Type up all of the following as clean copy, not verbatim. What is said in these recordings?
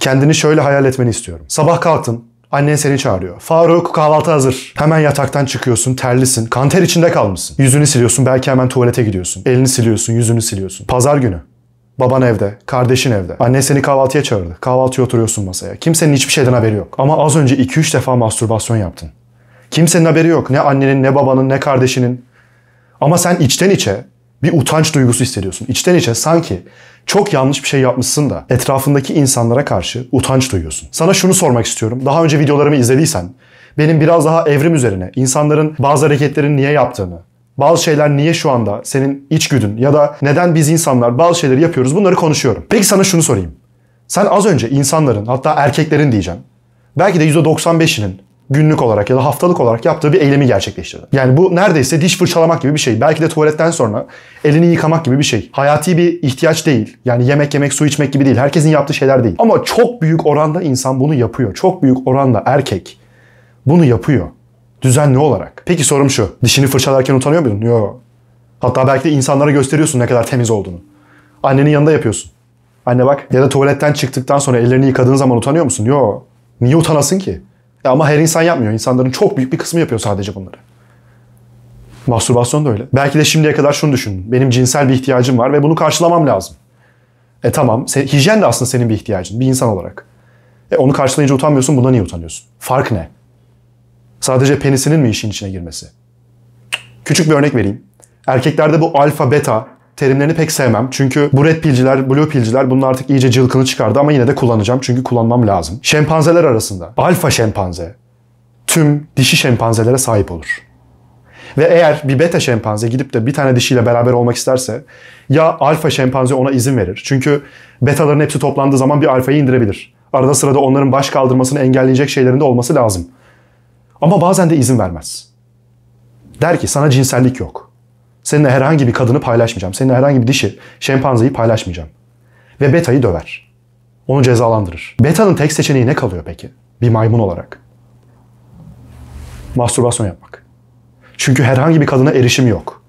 Kendini şöyle hayal etmeni istiyorum. Sabah kalktın, annen seni çağırıyor. Faruk, kahvaltı hazır. Hemen yataktan çıkıyorsun, terlisin, kan ter içinde kalmışsın. Yüzünü siliyorsun, belki hemen tuvalete gidiyorsun. Elini siliyorsun, yüzünü siliyorsun. Pazar günü. Baban evde, kardeşin evde. Annen seni kahvaltıya çağırdı. Kahvaltıya oturuyorsun masaya. Kimsenin hiçbir şeyden haberi yok. Ama az önce 2-3 defa mastürbasyon yaptın. Kimsenin haberi yok. Ne annenin, ne babanın, ne kardeşinin. Ama sen içten içe bir utanç duygusu hissediyorsun. İçten içe sanki çok yanlış bir şey yapmışsın da etrafındaki insanlara karşı utanç duyuyorsun. Sana şunu sormak istiyorum. Daha önce videolarımı izlediysen benim biraz daha evrim üzerine, insanların bazı hareketlerin niye yaptığını, bazı şeyler niye şu anda senin içgüdün ya da neden biz insanlar bazı şeyleri yapıyoruz, bunları konuşuyorum. Peki sana şunu sorayım. Sen az önce insanların, hatta erkeklerin diyeceğim, belki de %95'inin günlük olarak ya da haftalık olarak yaptığı bir eylemi gerçekleştirdi. Yani bu neredeyse diş fırçalamak gibi bir şey. Belki de tuvaletten sonra elini yıkamak gibi bir şey. Hayati bir ihtiyaç değil. Yani yemek yemek, su içmek gibi değil. Herkesin yaptığı şeyler değil. Ama çok büyük oranda insan bunu yapıyor. Çok büyük oranda erkek bunu yapıyor. Düzenli olarak. Peki sorum şu. Dişini fırçalarken utanıyor muydun? Yok. Hatta belki de insanlara gösteriyorsun ne kadar temiz olduğunu. Annenin yanında yapıyorsun. Anne bak. Ya da tuvaletten çıktıktan sonra ellerini yıkadığın zaman utanıyor musun? Yok. Niye utanasın ki? Ama her insan yapmıyor. İnsanların çok büyük bir kısmı yapıyor sadece bunları. Mastürbasyon da öyle. Belki de şimdiye kadar şunu düşündün. Benim cinsel bir ihtiyacım var ve bunu karşılamam lazım. Tamam. Hijyen de aslında senin bir ihtiyacın. Bir insan olarak. Onu karşılayınca utanmıyorsun. Bundan niye utanıyorsun? Fark ne? Sadece penisinin mi işin içine girmesi? Küçük bir örnek vereyim. Erkeklerde bu alfa, beta terimlerini pek sevmem. Çünkü bu red pill'ciler, blue pill'ciler bunun artık iyice cılkını çıkardı ama yine de kullanacağım. Çünkü kullanmam lazım. Şempanzeler arasında alfa şempanze tüm dişi şempanzelere sahip olur. Ve eğer bir beta şempanze gidip de bir tane dişiyle beraber olmak isterse ya alfa şempanze ona izin verir. Çünkü betaların hepsi toplandığı zaman bir alfayı indirebilir. Arada sırada onların baş kaldırmasını engelleyecek şeylerin de olması lazım. Ama bazen de izin vermez. Der ki sana cinsellik yok. Seninle herhangi bir kadını paylaşmayacağım. Seninle herhangi bir dişi şempanzeyi paylaşmayacağım. Ve betayı döver. Onu cezalandırır. Beta'nın tek seçeneği ne kalıyor peki? Bir maymun olarak. Mastürbasyon yapmak. Çünkü herhangi bir kadına erişim yok.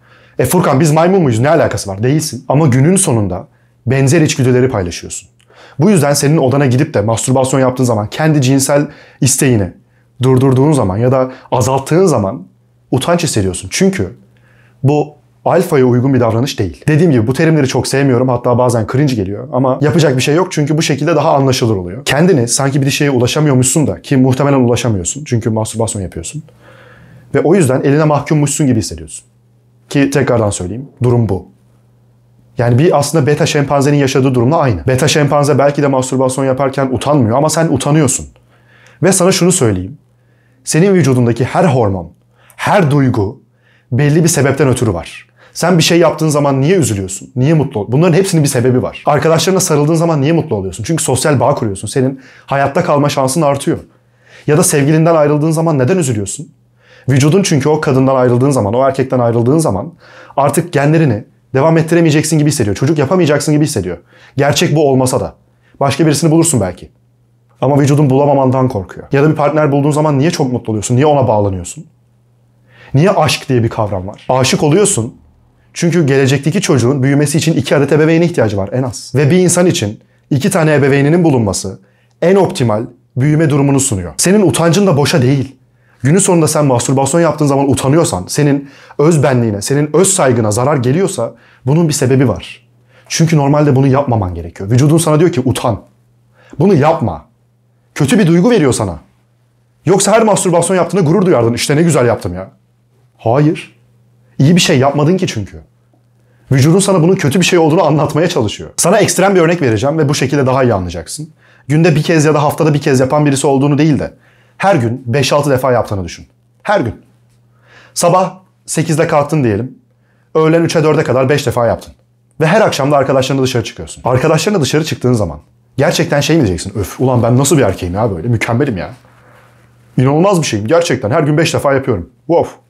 Furkan biz maymun muyuz? Ne alakası var? Değilsin. Ama günün sonunda benzer içgüdüleri paylaşıyorsun. Bu yüzden senin odana gidip de mastürbasyon yaptığın zaman kendi cinsel isteğini durdurduğun zaman ya da azalttığın zaman utanç hissediyorsun. Çünkü bu alfaya uygun bir davranış değil. Dediğim gibi bu terimleri çok sevmiyorum. Hatta bazen cringe geliyor. Ama yapacak bir şey yok çünkü bu şekilde daha anlaşılır oluyor. Kendini sanki bir şeye ulaşamıyormuşsun da ki muhtemelen ulaşamıyorsun. Çünkü mastürbasyon yapıyorsun. Ve o yüzden eline mahkummuşsun gibi hissediyorsun. Ki tekrardan söyleyeyim. Durum bu. Yani bir aslında beta şempanzenin yaşadığı durumla aynı. Beta şempanze belki de mastürbasyon yaparken utanmıyor ama sen utanıyorsun. Ve sana şunu söyleyeyim. Senin vücudundaki her hormon, her duygu belli bir sebepten ötürü var. Sen bir şey yaptığın zaman niye üzülüyorsun? Niye mutlu oluyorsun? Bunların hepsinin bir sebebi var. Arkadaşlarına sarıldığın zaman niye mutlu oluyorsun? Çünkü sosyal bağ kuruyorsun. Senin hayatta kalma şansın artıyor. Ya da sevgilinden ayrıldığın zaman neden üzülüyorsun? Vücudun çünkü o kadından ayrıldığın zaman, o erkekten ayrıldığın zaman artık genlerini devam ettiremeyeceksin gibi hissediyor. Çocuk yapamayacaksın gibi hissediyor. Gerçek bu olmasa da. Başka birisini bulursun belki. Ama vücudun bulamamandan korkuyor. Ya da bir partner bulduğun zaman niye çok mutlu oluyorsun? Niye ona bağlanıyorsun? Niye aşk diye bir kavram var? Aşık oluyorsun çünkü gelecekteki çocuğun büyümesi için 2 adet ebeveyne ihtiyacı var en az. Ve bir insan için 2 tane ebeveyninin bulunması en optimal büyüme durumunu sunuyor. Senin utancın da boşa değil. Günün sonunda sen mastürbasyon yaptığın zaman utanıyorsan, senin öz benliğine, senin öz saygına zarar geliyorsa bunun bir sebebi var. Çünkü normalde bunu yapmaman gerekiyor. Vücudun sana diyor ki utan. Bunu yapma. Kötü bir duygu veriyor sana. Yoksa her mastürbasyon yaptığında gurur duyardın. İşte ne güzel yaptım ya. Hayır. İyi bir şey yapmadın ki çünkü. Vücudun sana bunun kötü bir şey olduğunu anlatmaya çalışıyor. Sana ekstrem bir örnek vereceğim ve bu şekilde daha iyi anlayacaksın. Günde bir kez ya da haftada bir kez yapan birisi olduğunu değil de her gün 5-6 defa yaptığını düşün. Her gün. Sabah 8'de kalktın diyelim. Öğlen 3'e 4'e kadar 5 defa yaptın. Ve her akşam da arkadaşlarınla dışarı çıkıyorsun. Arkadaşlarınla dışarı çıktığın zaman gerçekten şey mi diyeceksin? Öf ulan ben nasıl bir erkeğim ya böyle? Mükemmelim ya. İnanılmaz bir şeyim. Gerçekten her gün 5 defa yapıyorum. Wow.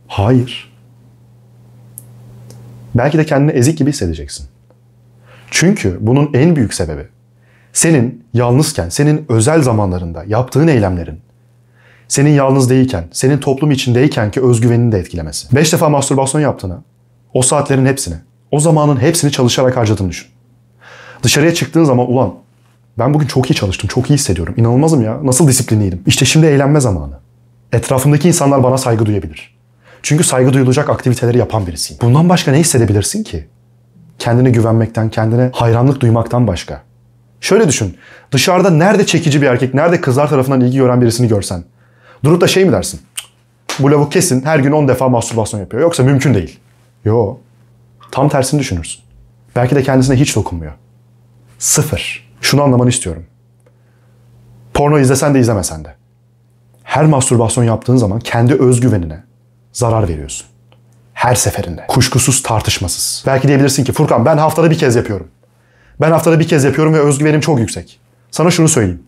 Hayır. Belki de kendini ezik gibi hissedeceksin. Çünkü bunun en büyük sebebi senin yalnızken, senin özel zamanlarında yaptığın eylemlerin, senin yalnız değilken, senin toplum içindeyken ki özgüvenini de etkilemesi. 5 defa mastürbasyon yaptığını, o saatlerin hepsini, o zamanın hepsini çalışarak harcadığını düşün. Dışarıya çıktığın zaman ulan Ben bugün çok iyi çalıştım, çok iyi hissediyorum. İnanılmazım ya. Nasıl disiplinliydim. İşte şimdi eğlenme zamanı. Etrafımdaki insanlar bana saygı duyabilir. Çünkü saygı duyulacak aktiviteleri yapan birisiyim. Bundan başka ne hissedebilirsin ki? Kendine güvenmekten, kendine hayranlık duymaktan başka. Şöyle düşün. Dışarıda nerede çekici bir erkek, nerede kızlar tarafından ilgi gören birisini görsen. Durup da şey mi dersin? Bu lavuk kesin her gün 10 defa mastürbasyon yapıyor. Yoksa mümkün değil. Yo. Tam tersini düşünürsün. Belki de kendisine hiç dokunmuyor. Sıfır. Şunu anlamanı istiyorum. Porno izlesen de izlemesen de. Her mastürbasyon yaptığın zaman kendi özgüvenine zarar veriyorsun. Her seferinde. Kuşkusuz, tartışmasız. Belki diyebilirsin ki Furkan ben haftada bir kez yapıyorum. Ben haftada bir kez yapıyorum ve özgüvenim çok yüksek. Sana şunu söyleyeyim.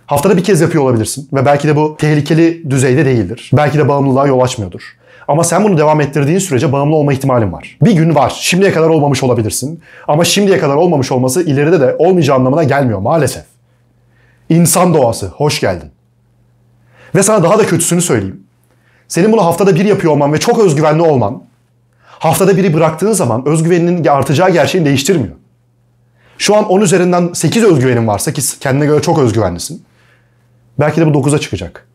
Haftada bir kez yapıyor olabilirsin ve belki de bu tehlikeli düzeyde değildir. Belki de bağımlılığa yol açmıyordur. Ama sen bunu devam ettirdiğin sürece bağımlı olma ihtimalin var. Bir gün var. Şimdiye kadar olmamış olabilirsin. Ama şimdiye kadar olmamış olması ileride de olmayacağı anlamına gelmiyor maalesef. İnsan doğası. Hoş geldin. Ve sana daha da kötüsünü söyleyeyim. Senin bunu haftada bir yapıyor olman ve çok özgüvenli olman, haftada biri bıraktığın zaman özgüveninin artacağı gerçeğini değiştirmiyor. Şu an 10 üzerinden 8 özgüvenin varsa ki kendine göre çok özgüvenlisin. Belki de bu 9'a çıkacak.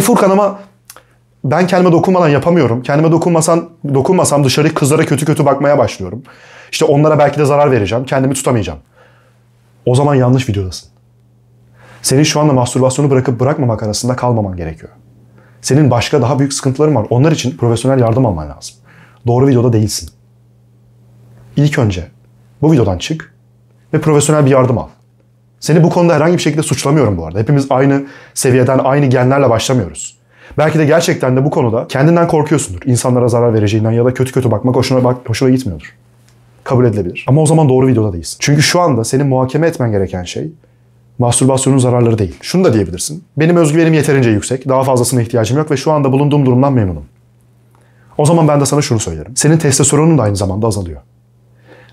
Furkan ama ben kendime dokunmadan yapamıyorum. Kendime dokunmasam dışarı kızlara kötü kötü bakmaya başlıyorum. İşte onlara belki de zarar vereceğim. Kendimi tutamayacağım. O zaman yanlış videodasın. Senin şu anda mastürbasyonu bırakıp bırakmamak arasında kalmaman gerekiyor. Senin başka daha büyük sıkıntıların var. Onlar için profesyonel yardım alman lazım. Doğru videoda değilsin. İlk önce bu videodan çık ve profesyonel bir yardım al. Seni bu konuda herhangi bir şekilde suçlamıyorum bu arada. Hepimiz aynı seviyeden, aynı genlerle başlamıyoruz. Belki de gerçekten de bu konuda kendinden korkuyorsundur. İnsanlara zarar vereceğinden ya da kötü kötü bakmak hoşuna gitmiyordur. Kabul edilebilir. Ama o zaman doğru videoda değilsin. Çünkü şu anda senin muhakeme etmen gereken şey mastürbasyonun zararları değil. Şunu da diyebilirsin. Benim özgüvenim yeterince yüksek. Daha fazlasına ihtiyacım yok ve şu anda bulunduğum durumdan memnunum. O zaman ben de sana şunu söylerim. Senin testosteronun da aynı zamanda azalıyor.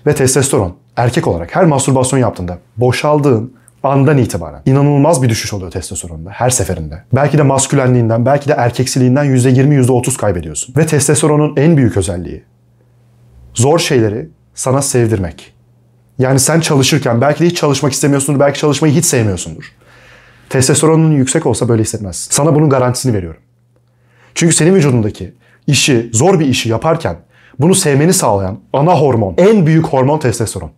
Ve testosteron erkek olarak her mastürbasyon yaptığında boşaldığın andan itibaren inanılmaz bir düşüş oluyor testosteronda her seferinde. Belki de maskülenliğinden, belki de erkeksiliğinden %20, %30 kaybediyorsun. Ve testosteronun en büyük özelliği zor şeyleri sana sevdirmek. Yani sen çalışırken belki de hiç çalışmak istemiyorsundur, belki çalışmayı hiç sevmiyorsundur. Testosteronun yüksek olsa böyle hissetmezsin. Sana bunun garantisini veriyorum. Çünkü senin vücudundaki işi, zor bir işi yaparken bunu sevmeni sağlayan ana hormon, en büyük hormon testosteron.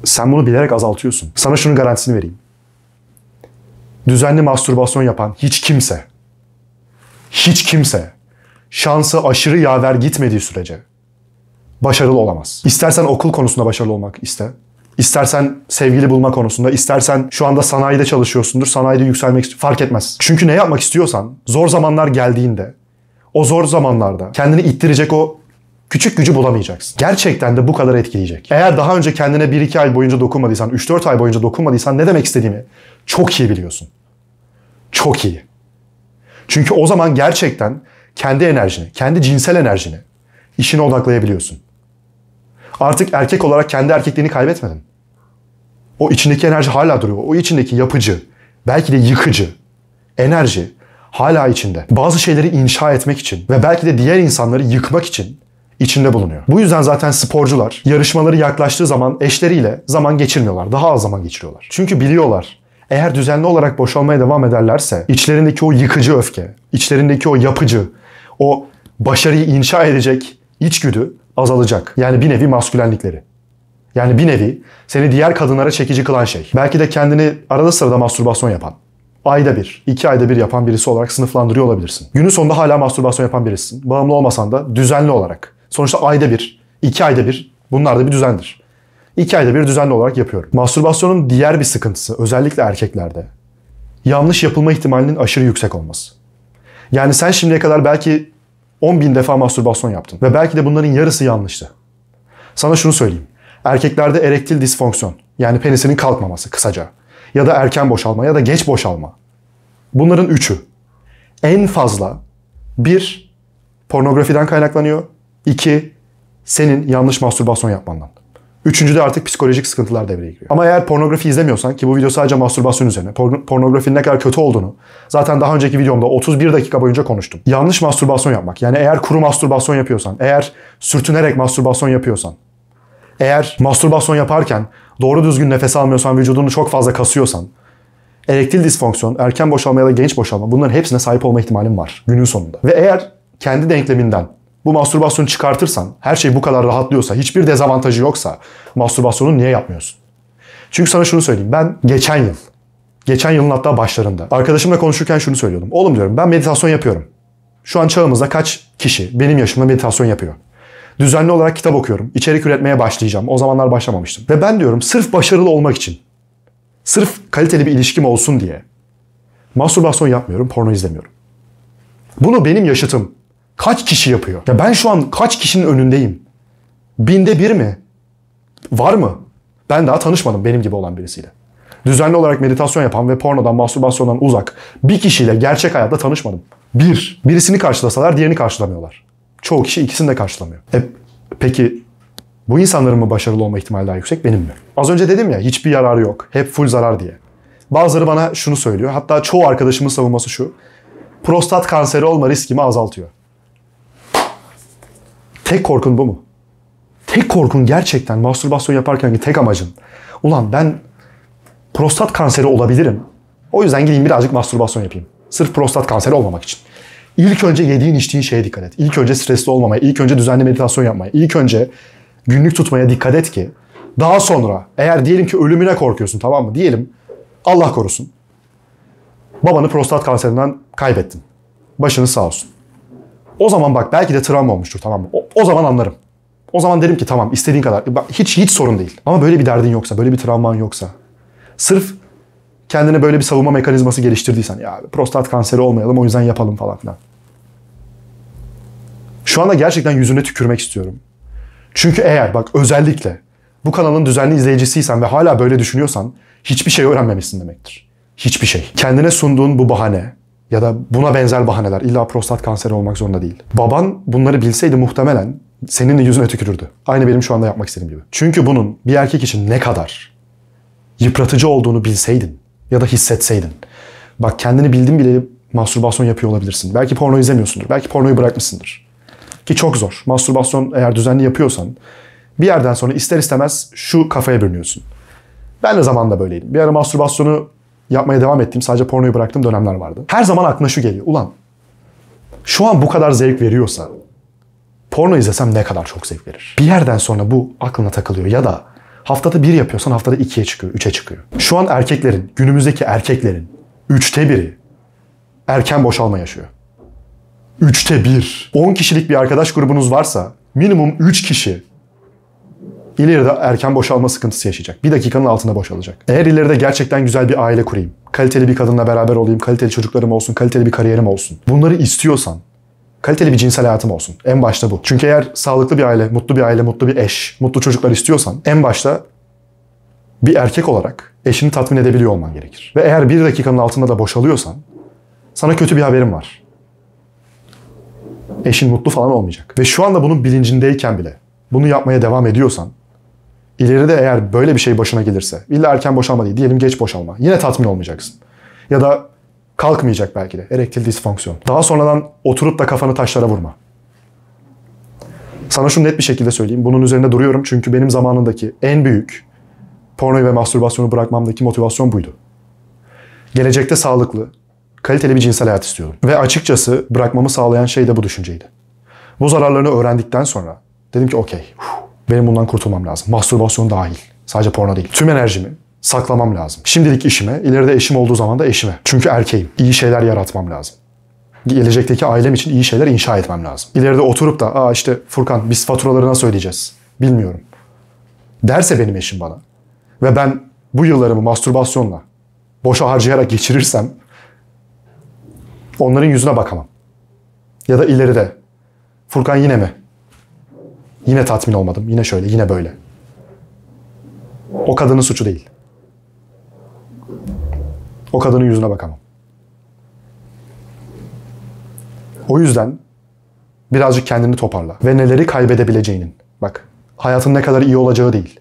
Sen bunu bilerek azaltıyorsun. Sana şunun garantisini vereyim. Düzenli mastürbasyon yapan hiç kimse şansı aşırı yaver gitmediği sürece başarılı olamaz. İstersen okul konusunda başarılı olmak iste. İstersen sevgili bulma konusunda, istersen şu anda sanayide çalışıyorsundur, sanayide yükselmek fark etmez. Çünkü ne yapmak istiyorsan zor zamanlar geldiğinde o zor zamanlarda kendini ittirecek o küçük gücü bulamayacaksın. Gerçekten de bu kadar etkileyecek. Eğer daha önce kendine 1-2 ay boyunca dokunmadıysan, 3-4 ay boyunca dokunmadıysan ne demek istediğimi çok iyi biliyorsun. Çok iyi. Çünkü o zaman gerçekten kendi enerjini, kendi cinsel enerjini işine odaklayabiliyorsun. Artık erkek olarak kendi erkekliğini kaybetmedin. O içindeki enerji hala duruyor. O içindeki yapıcı, belki de yıkıcı enerji hala içinde. Bazı şeyleri inşa etmek için ve belki de diğer insanları yıkmak için içinde bulunuyor. Bu yüzden zaten sporcular yarışmaları yaklaştığı zaman eşleriyle zaman geçirmiyorlar. Daha az zaman geçiriyorlar. Çünkü biliyorlar eğer düzenli olarak boşalmaya devam ederlerse içlerindeki o yıkıcı öfke, içlerindeki o yapıcı, o başarıyı inşa edecek içgüdü azalacak. Yani bir nevi maskülenlikleri. Yani bir nevi seni diğer kadınlara çekici kılan şey. Belki de kendini arada sırada mastürbasyon yapan, ayda bir, 2 ayda bir yapan birisi olarak sınıflandırıyor olabilirsin. Günün sonunda hala mastürbasyon yapan birisin. Bağımlı olmasan da düzenli olarak. Sonuçta ayda bir, 2 ayda bir bunlar da bir düzendir. 2 ayda bir düzenli olarak yapıyorum. Mastürbasyonun diğer bir sıkıntısı özellikle erkeklerde yanlış yapılma ihtimalinin aşırı yüksek olması. Yani sen şimdiye kadar belki 10.000 defa mastürbasyon yaptın ve belki de bunların yarısı yanlıştı. Sana şunu söyleyeyim. Erkeklerde erektil disfonksiyon yani penisinin kalkmaması kısaca ya da erken boşalma ya da geç boşalma. Bunların üçü en fazla 1. Pornografiden kaynaklanıyor. 2. Senin yanlış mastürbasyon yapmandan. 3. de artık psikolojik sıkıntılar devreye giriyor. Ama eğer pornografi izlemiyorsan ki bu video sadece mastürbasyon üzerine. Pornografinin ne kadar kötü olduğunu zaten daha önceki videomda 31 dakika boyunca konuştum. Yanlış mastürbasyon yapmak yani eğer kuru mastürbasyon yapıyorsan, eğer sürtünerek mastürbasyon yapıyorsan, Eğer mastürbasyon yaparken doğru düzgün nefes almıyorsan, vücudunu çok fazla kasıyorsan, erektil disfonksiyon, erken boşalma ya da genç boşalma, bunların hepsine sahip olma ihtimalin var günün sonunda. Ve eğer kendi denkleminden bu mastürbasyonu çıkartırsan, her şey bu kadar rahatlıyorsa, hiçbir dezavantajı yoksa mastürbasyonu niye yapmıyorsun? Çünkü sana şunu söyleyeyim. Ben geçen yılın hatta başlarında arkadaşımla konuşurken şunu söylüyordum. Oğlum diyorum, ben meditasyon yapıyorum. Şu an çağımızda kaç kişi benim yaşımda meditasyon yapıyor? Düzenli olarak kitap okuyorum. İçerik üretmeye başlayacağım. O zamanlar başlamamıştım. Ve ben diyorum sırf başarılı olmak için, sırf kaliteli bir ilişkim olsun diye mastürbasyon yapmıyorum, porno izlemiyorum. Bunu benim yaşıtım kaç kişi yapıyor? Ya ben şu an kaç kişinin önündeyim? 1000'de 1 mi? Var mı? Ben daha tanışmadım benim gibi olan birisiyle. Düzenli olarak meditasyon yapan ve pornodan, mastürbasyondan uzak bir kişiyle gerçek hayatta tanışmadım. Birisini karşılasalar diğerini karşılamıyorlar. Çoğu kişi ikisini de karşılamıyor. Peki bu insanların mı başarılı olma ihtimali daha yüksek, benim mi? Az önce dedim ya, hiçbir yararı yok. Hep full zarar diye. Bazıları bana şunu söylüyor. Hatta çoğu arkadaşımın savunması şu. Prostat kanseri olma riskimi azaltıyor. Tek korkun bu mu? Tek korkun gerçekten mastürbasyon yaparken tek amacın. Ulan ben prostat kanseri olabilirim. O yüzden gideyim birazcık mastürbasyon yapayım. Sırf prostat kanseri olmamak için. İlk önce yediğin içtiğin şeye dikkat et. İlk önce stresli olmamaya, ilk önce düzenli meditasyon yapmaya, ilk önce günlük tutmaya dikkat et ki daha sonra eğer diyelim ki ölümüne korkuyorsun, tamam mı? Diyelim Allah korusun. Babanı prostat kanserinden kaybettin. Başınız sağ olsun. O zaman bak belki de travma olmuştur, tamam mı? O zaman anlarım. O zaman derim ki tamam, istediğin kadar. Hiç sorun değil. Ama böyle bir derdin yoksa, böyle bir travman yoksa, sırf kendine böyle bir savunma mekanizması geliştirdiysen, ya prostat kanseri olmayalım o yüzden yapalım falan filan. Şu anda gerçekten yüzüne tükürmek istiyorum. Çünkü eğer bak özellikle bu kanalın düzenli izleyicisiysen ve hala böyle düşünüyorsan hiçbir şey öğrenmemişsin demektir. Hiçbir şey. Kendine sunduğun bu bahane ya da buna benzer bahaneler, illa prostat kanseri olmak zorunda değil. Baban bunları bilseydi muhtemelen senin de yüzüne tükürürdü. Aynı benim şu anda yapmak istediğim gibi. Çünkü bunun bir erkek için ne kadar yıpratıcı olduğunu bilseydin ya da hissetseydin. Bak kendini bildin bile mastürbasyon yapıyor olabilirsin. Belki porno izlemiyorsundur. Belki pornoyu bırakmışsındır. Ki çok zor. Mastürbasyon eğer düzenli yapıyorsan bir yerden sonra ister istemez şu kafaya bürünüyorsun. Ben de zamanında böyleydim. Bir ara mastürbasyonu yapmaya devam ettiğim, sadece pornoyu bıraktığım dönemler vardı. Her zaman aklına şu geliyor. Ulan şu an bu kadar zevk veriyorsa porno izlesem ne kadar çok zevk verir. Bir yerden sonra bu aklına takılıyor ya da haftada 1 yapıyorsan haftada 2'ye çıkıyor, 3'e çıkıyor. Şu an erkeklerin, günümüzdeki erkeklerin 3'te 1'i erken boşalma yaşıyor. 3'te 1. 10 kişilik bir arkadaş grubunuz varsa minimum 3 kişi ileride erken boşalma sıkıntısı yaşayacak. 1 dakikanın altında boşalacak. Eğer ileride gerçekten güzel bir aile kurayım, kaliteli bir kadınla beraber olayım, kaliteli çocuklarım olsun, kaliteli bir kariyerim olsun, bunları istiyorsan kaliteli bir cinsel hayatım olsun. En başta bu. Çünkü eğer sağlıklı bir aile, mutlu bir eş, mutlu çocuklar istiyorsan en başta bir erkek olarak eşini tatmin edebiliyor olman gerekir. Ve eğer 1 dakikanın altında da boşalıyorsan sana kötü bir haberim var. Eşin mutlu falan olmayacak. Ve şu anda bunun bilincindeyken bile bunu yapmaya devam ediyorsan ileride eğer böyle bir şey başına gelirse, illa erken boşalma değil, diyelim geç boşalma, yine tatmin olmayacaksın. Ya da kalkmayacak belki de. Erektil disfonksiyon. Daha sonradan oturup da kafanı taşlara vurma. Sana şunu net bir şekilde söyleyeyim. Bunun üzerinde duruyorum çünkü benim zamanındaki en büyük pornoyu ve mastürbasyonu bırakmamdaki motivasyon buydu. Gelecekte sağlıklı, kaliteli bir cinsel hayat istiyordum. Ve açıkçası bırakmamı sağlayan şey de bu düşünceydi. Bu zararlarını öğrendikten sonra dedim ki okey, benim bundan kurtulmam lazım. Mastürbasyon dahil. Sadece porno değil. Tüm enerjimi saklamam lazım. Şimdilik işime, ileride eşim olduğu zaman da eşime. Çünkü erkeğim. İyi şeyler yaratmam lazım. Gelecekteki ailem için iyi şeyler inşa etmem lazım. İleride oturup da işte Furkan biz faturaları nasıl ödeyeceğiz bilmiyorum derse benim eşim bana ve ben bu yıllarımı mastürbasyonla boşa harcayarak geçirirsem onların yüzüne bakamam. Ya da ileride Furkan yine mi? Yine tatmin olmadım. Yine şöyle, yine böyle. O kadının suçu değil. O kadının yüzüne bakamam. O yüzden birazcık kendini toparla. Ve neleri kaybedebileceğinin. Bak, hayatın ne kadar iyi olacağı değil.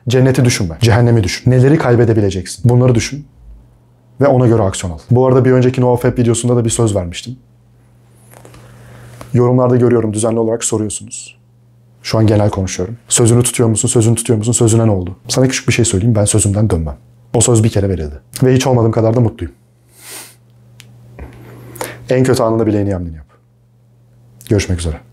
Cenneti düşünme, cehennemi düşün. Neleri kaybedebileceksin? Bunları düşün. Ve ona göre aksiyon al. Bu arada bir önceki NoFap videosunda da bir söz vermiştim. Yorumlarda görüyorum, düzenli olarak soruyorsunuz. Şu an genel konuşuyorum. Sözünü tutuyor musun, sözünü tutuyor musun, sözüne ne oldu? Sana küçük bir şey söyleyeyim, ben sözümden dönmem. O söz bir kere verildi. Ve hiç olmadığım kadar da mutluyum. En kötü anında bile en iyi hamleni yap. Görüşmek üzere.